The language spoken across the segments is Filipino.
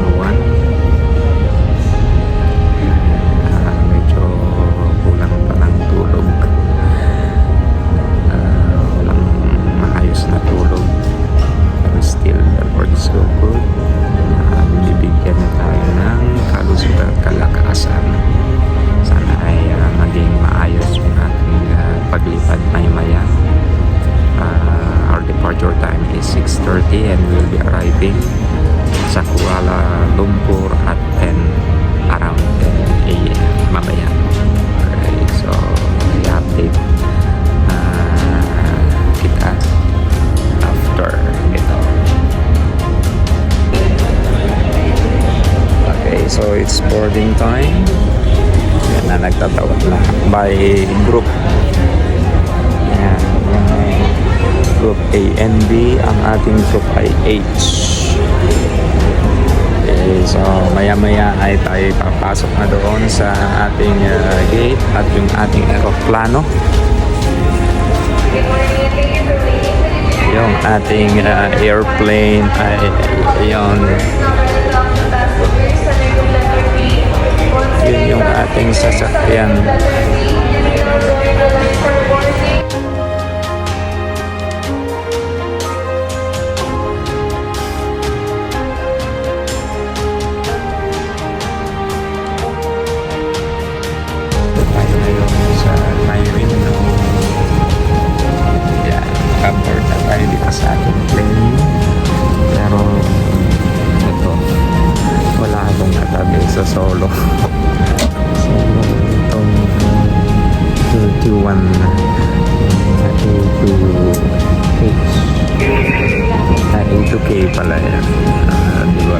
1. Medyo kulang pa ng tulog. Walang maayos na tulog. Pero still, the Lord is so good. Binibigyan niya tayo ng kalusugan, kalakasan. Sana ay maging maayos yung ating paglipad maya-maya. Our departure time is 6:30 and we'll be arriving sa Kuala Lumpur at 10 around 10 a.m. mamaya. Alright, so i-update kita after ito. Okay, so it's boarding time. Yan na, nagtatawag na by group. Yan, group A and B. Ang ating group ay H. Okay, so maya-maya ay tayo papasok na doon sa ating gate at yung ating aeroplano. Yung ating airplane ay yun yung ating sasakyan. Board na tayo dito sa ating plane, pero ito wala akong natabi sa solo. So itong 31 A2K pala yan, diba?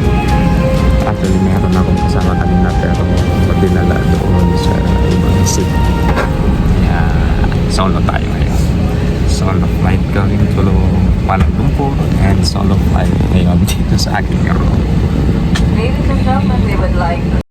Actually meron akong kasama kanina pero dinala doon sa ibang seat, kaya solo tayo ngayon. Solo flight going to Kuala Lumpur and solo flight ngayon dito sa aking room. Ladies and gentlemen, we would like to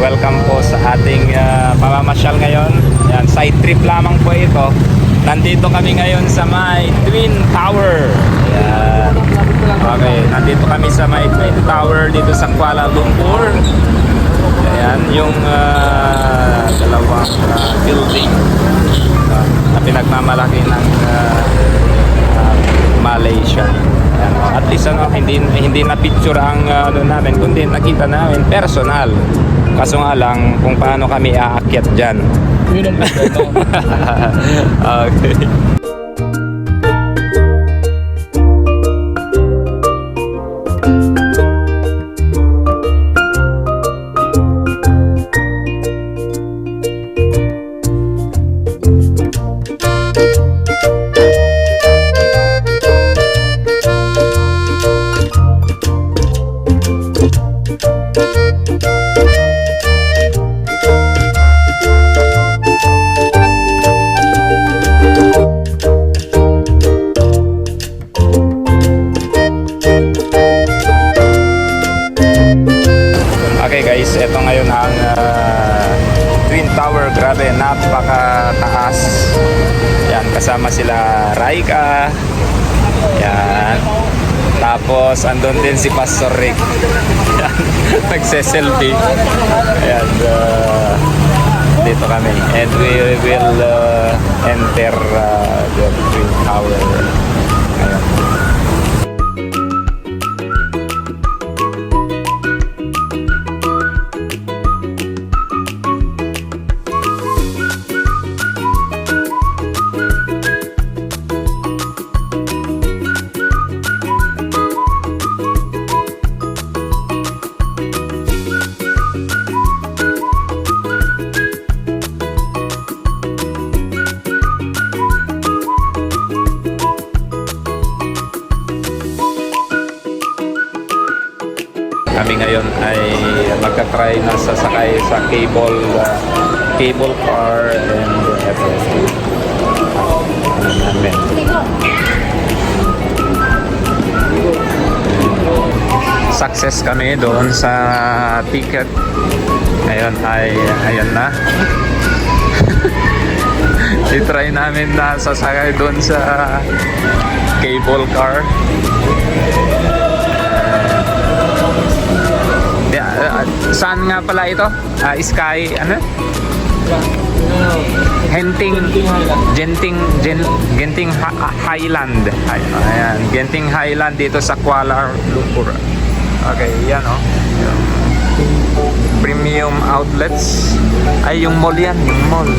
Welcome po sa ating pamamasyal ngayon. Yan, side trip lamang po ito. Nandito kami ngayon sa may Twin Tower. Yan. Okay, nandito kami sa may Twin Tower dito sa Kuala Lumpur. Ayan, yung dalawang building na pinagmamalaki ng Malaysia. Ayan, at least hindi na picture ang namin, kundi nakita namin personal. Kaso nga lang kung paano kami aakyat dyan. Yun ang okay. Ito ngayon ang Twin Tower. Grabe, napakataas. Yan, kasama sila Raika. Yan. Tapos andun din si Pastor Rick. Yan, nagse-selfie. Ayan, dito kami. And we will enter the Twin Tower. Ayan. Kami ngayon ay magka-try na sasakay sa cable car, and ito namin. Success kami doon sa ticket. Ngayon ay ayan na. I-try namin na sasakay doon sa cable car. Saan nga pala ito? Sky, ano? Genting Highland. Ayan, Genting Highland dito sa Kuala Lumpur. Okay, yan oh. Premium outlets. Ay, yung mall yan, yung mall.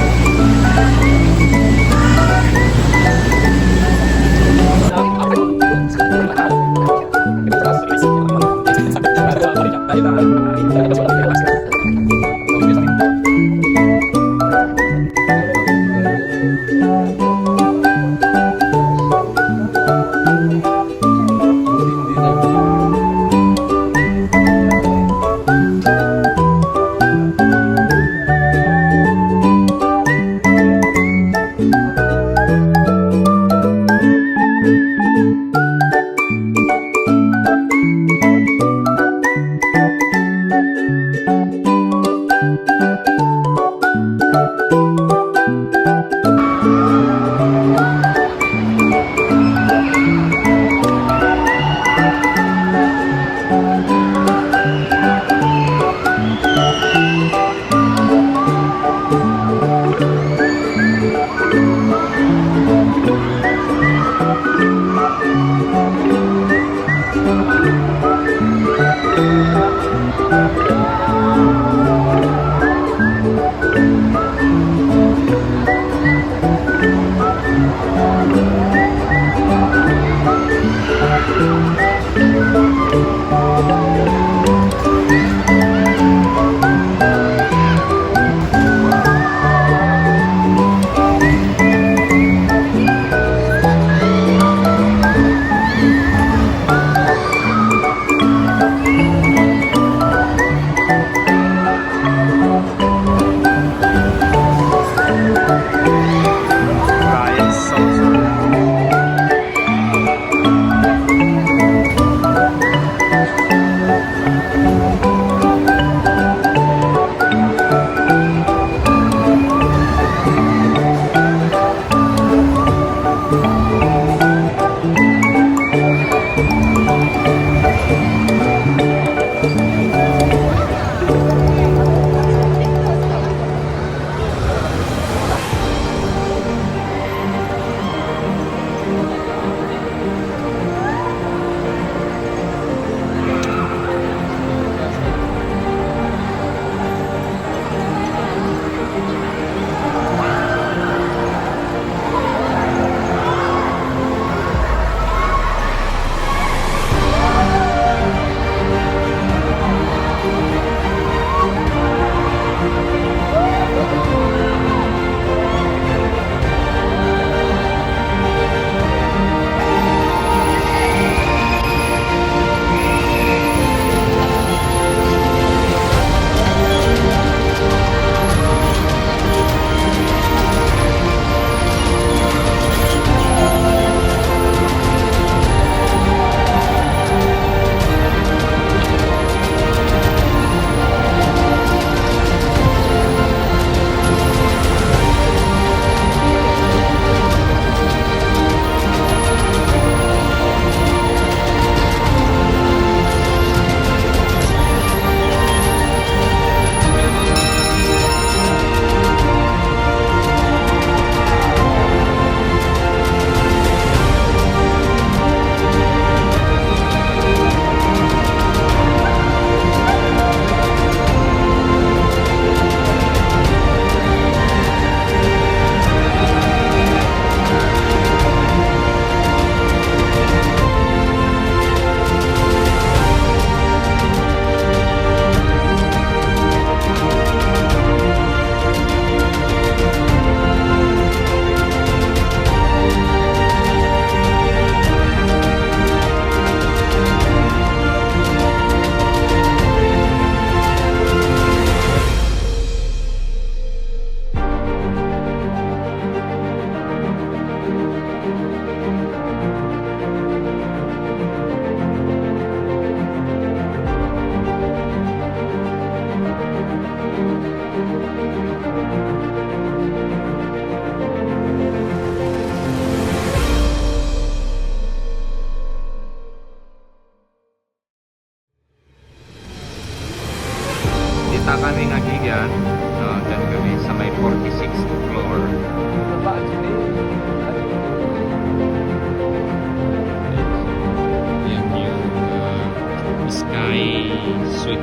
sweet.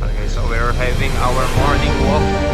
Okay, so we're having our morning walk